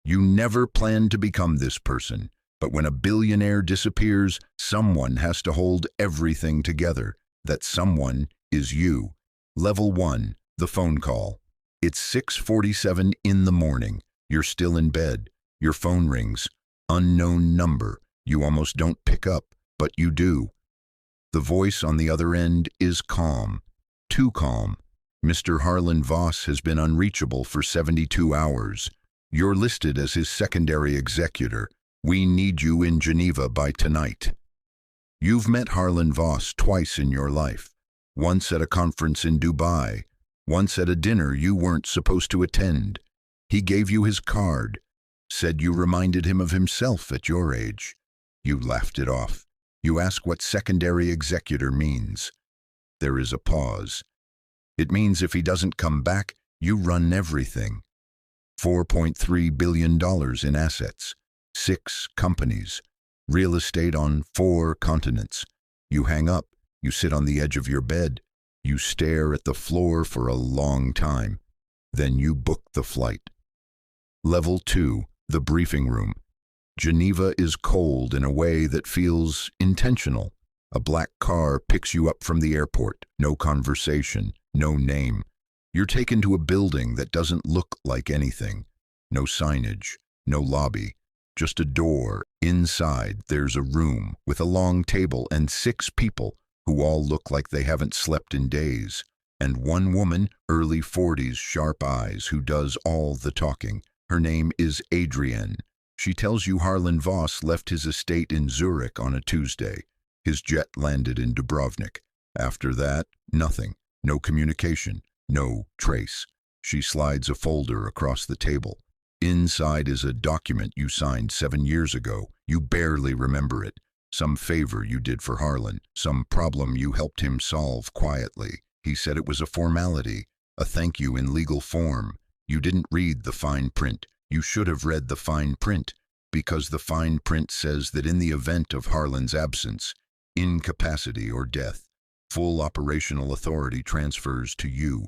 You never planned to become this person, but when a billionaire disappears, someone has to hold everything together. That someone is you. Level 1, the phone call. It's 6:47 in the morning. You're still in bed. Your phone rings. Unknown number. You almost don't pick up, but you do. The voice on the other end is calm. Too calm. Mr. Harlan Voss has been unreachable for 72 hours. You're listed as his secondary executor. We need you in Geneva by tonight. You've met Harlan Voss twice in your life. Once at a conference in Dubai. Once at a dinner you weren't supposed to attend. He gave you his card. Said you reminded him of himself at your age. You laughed it off. You ask what secondary executor means. There is a pause. It means if he doesn't come back, you run everything. $4.3 billion in assets. 6 companies. Real estate on 4 continents. You hang up. You sit on the edge of your bed. You stare at the floor for a long time. Then you book the flight. Level 2, the briefing room. Geneva is cold in a way that feels intentional. A black car picks you up from the airport. No conversation, no name. You're taken to a building that doesn't look like anything. No signage, no lobby, just a door. Inside, there's a room with a long table and 6 people who all look like they haven't slept in days. And one woman, early 40s, sharp eyes, who does all the talking. Her name is Adrienne. She tells you Harlan Voss left his estate in Zurich on a Tuesday. His jet landed in Dubrovnik. After that, nothing. No communication. No trace. She slides a folder across the table. Inside is a document you signed 7 years ago. You barely remember it. Some favor you did for Harlan. Some problem you helped him solve quietly. He said it was a formality. A thank you in legal form. You didn't read the fine print. You should have read the fine print, because the fine print says that in the event of Harlan's absence, incapacity or death, full operational authority transfers to you.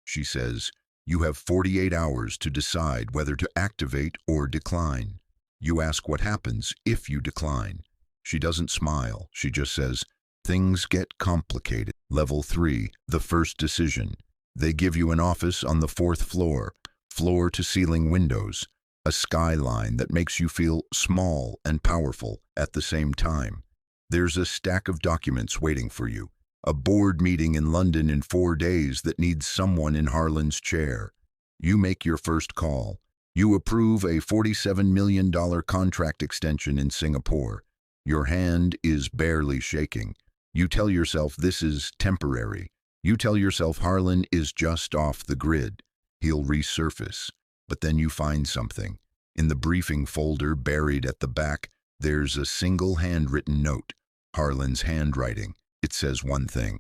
She says, you have 48 hours to decide whether to activate or decline. You ask what happens if you decline. She doesn't smile. She just says, things get complicated. Level 3, the first decision. They give you an office on the 4th floor, floor-to-ceiling windows, a skyline that makes you feel small and powerful at the same time. There's a stack of documents waiting for you, a board meeting in London in 4 days that needs someone in Harlan's chair. You make your first call. You approve a $47 million contract extension in Singapore. Your hand is barely shaking. You tell yourself this is temporary. You tell yourself Harlan is just off the grid. He'll resurface. But then you find something. In the briefing folder buried at the back, there's a single handwritten note. Harlan's handwriting. It says one thing.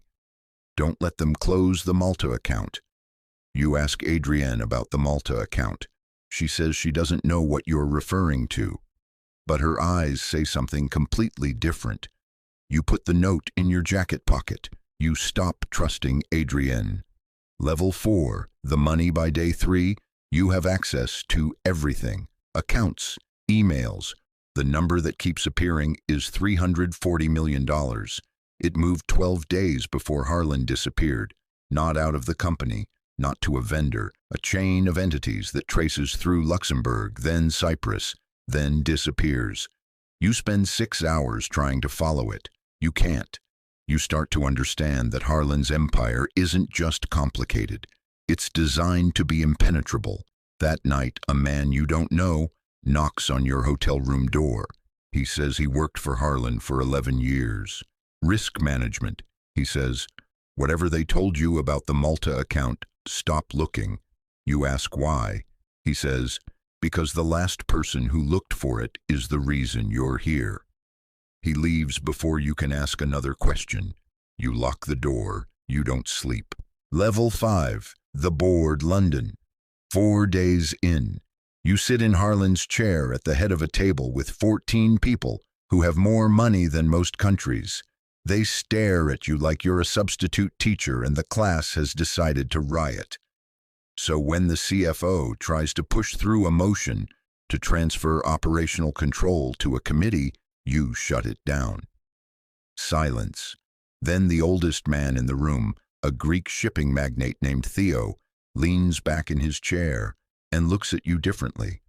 Don't let them close the Malta account. You ask Adrienne about the Malta account. She says she doesn't know what you're referring to. But her eyes say something completely different. You put the note in your jacket pocket. You stop trusting Adrienne. Level 4, the money by day 3, you have access to everything. Accounts, emails. The number that keeps appearing is $340 million. It moved 12 days before Harlan disappeared. Not out of the company, not to a vendor, a chain of entities that traces through Luxembourg, then Cyprus, then disappears. You spend 6 hours trying to follow it. You can't. You start to understand that Harlan's empire isn't just complicated. It's designed to be impenetrable. That night, a man you don't know knocks on your hotel room door. He says he worked for Harlan for 11 years. Risk management, he says. Whatever they told you about the Malta account, stop looking. You ask why. He says, because the last person who looked for it is the reason you're here. He leaves before you can ask another question. You lock the door. You don't sleep. Level 5, the board, London. 4 days in. You sit in Harlan's chair at the head of a table with 14 people who have more money than most countries. They stare at you like you're a substitute teacher and the class has decided to riot. So when the CFO tries to push through a motion, To transfer operational control to a committee, you shut it down. Silence. Then the oldest man in the room, a Greek shipping magnate named Theo, leans back in his chair and looks at you differently.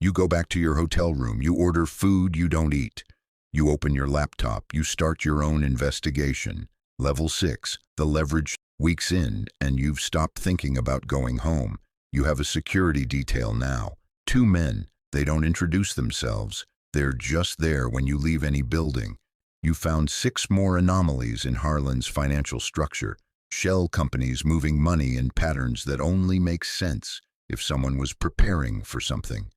You go back to your hotel room, you order food you don't eat. You open your laptop, you start your own investigation. Level 6, the leverage. Weeks in, and you've stopped thinking about going home. You have a security detail now. 2 men, they don't introduce themselves. They're just there when you leave any building. You found 6 more anomalies in Harlan's financial structure. Shell companies moving money in patterns that only make sense if someone was preparing for something.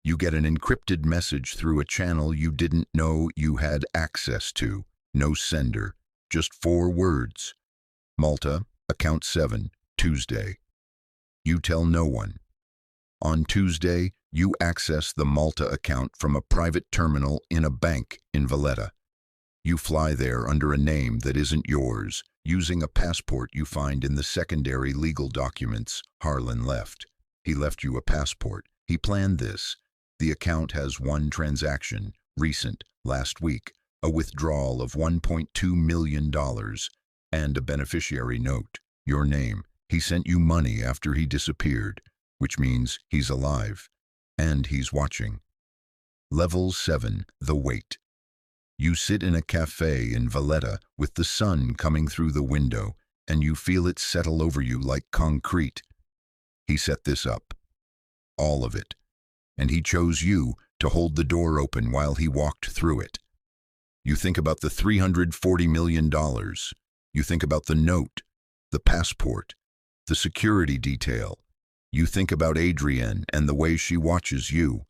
You get an encrypted message through a channel you didn't know you had access to. No sender, just 4 words. Malta, account 7, Tuesday. You tell no one. On Tuesday, you access the Malta account from a private terminal in a bank in Valletta. You fly there under a name that isn't yours, using a passport you find in the secondary legal documents Harlan left. He left you a passport. He planned this. The account has 1 transaction, recent, last week, a withdrawal of $1.2 million, and a beneficiary note, your name. He sent you money after he disappeared, which means he's alive, and he's watching. Level 7, the wait. You sit in a cafe in Valletta with the sun coming through the window, and you feel it settle over you like concrete. He set this up. All of it. And he chose you to hold the door open while he walked through it. You think about the $340 million. You think about the note, the passport, the security detail. You think about Adrienne and the way she watches you,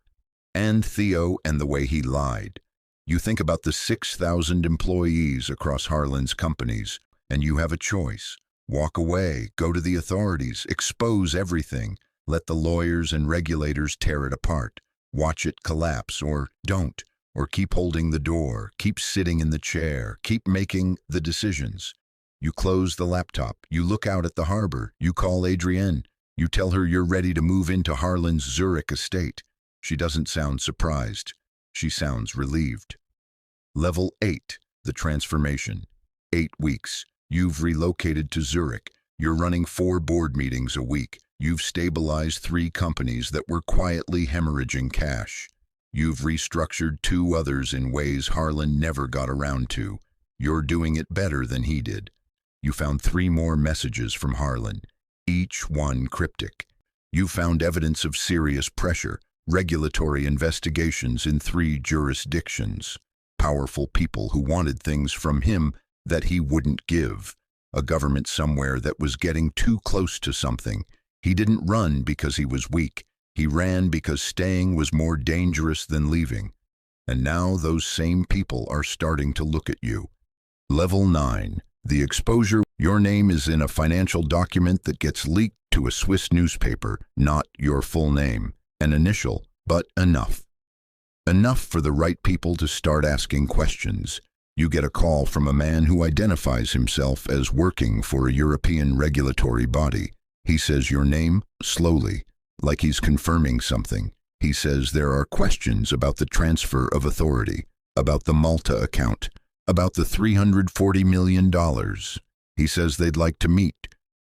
and Theo and the way he lied. You think about the 6,000 employees across Harlan's companies, and you have a choice. Walk away, go to the authorities, expose everything, let the lawyers and regulators tear it apart, watch it collapse, or don't, or keep holding the door, keep sitting in the chair, keep making the decisions. You close the laptop, you look out at the harbor, you call Adrienne, you tell her you're ready to move into Harlan's Zurich estate. She doesn't sound surprised. She sounds relieved. Level 8, the transformation. 8 weeks. You've relocated to Zurich. You're running 4 board meetings a week. You've stabilized 3 companies that were quietly hemorrhaging cash. You've restructured 2 others in ways Harlan never got around to. You're doing it better than he did. You found 3 more messages from Harlan, each one cryptic. You found evidence of serious pressure, regulatory investigations in 3 jurisdictions, powerful people who wanted things from him that he wouldn't give, a government somewhere that was getting too close to something. He didn't run because he was weak. He ran because staying was more dangerous than leaving. And now those same people are starting to look at you. Level 9. The exposure. Your name is in a financial document that gets leaked to a Swiss newspaper, not your full name, an initial, but enough. Enough for the right people to start asking questions. You get a call from a man who identifies himself as working for a European regulatory body. He says your name, slowly, like he's confirming something. He says there are questions about the transfer of authority, about the Malta account, about the $340 million. He says they'd like to meet.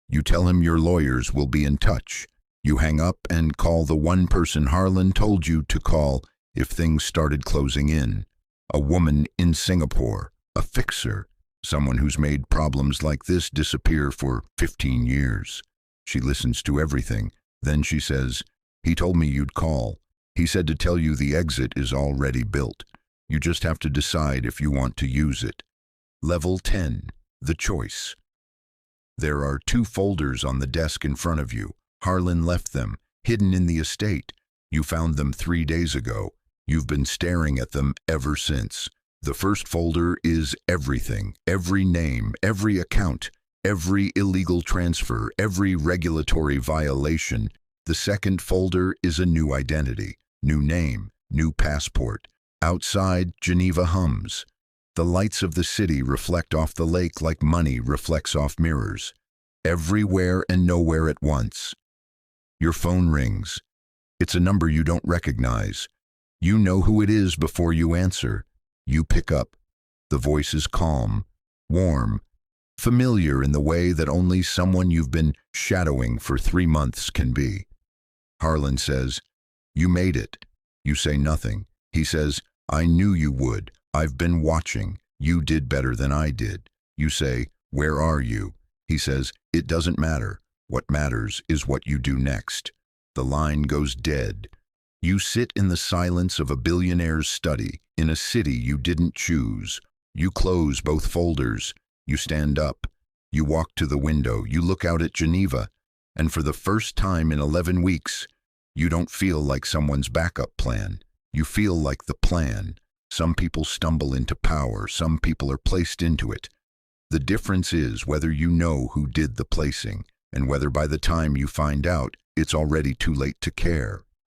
You tell him your lawyers will be in touch. You hang up and call the one person Harlan told you to call if things started closing in. A woman in Singapore, a fixer, someone who's made problems like this disappear for 15 years. She listens to everything. Then she says, he told me you'd call. He said to tell you the exit is already built. You just have to decide if you want to use it. Level 10, the choice. There are 2 folders on the desk in front of you. Harlan left them, hidden in the estate. You found them 3 days ago. You've been staring at them ever since. The first folder is everything, every name, every account, every illegal transfer, every regulatory violation. The second folder is a new identity, new name, new passport. Outside, Geneva hums. The lights of the city reflect off the lake like money reflects off mirrors. Everywhere and nowhere at once. Your phone rings. It's a number you don't recognize. You know who it is before you answer. You pick up. The voice is calm, warm, familiar in the way that only someone you've been shadowing for 3 months can be. Harlan says, "You made it." You say nothing. He says, "I knew you would. I've been watching. You did better than I did." You say, "Where are you?" He says, "It doesn't matter. What matters is what you do next." The line goes dead. You sit in the silence of a billionaire's study, in a city you didn't choose. You close both folders. You stand up. You walk to the window. You look out at Geneva. And for the first time in 11 weeks, you don't feel like someone's backup plan. You feel like the plan. Some people stumble into power. Some people are placed into it. The difference is whether you know who did the placing, and whether by the time you find out, it's already too late to care.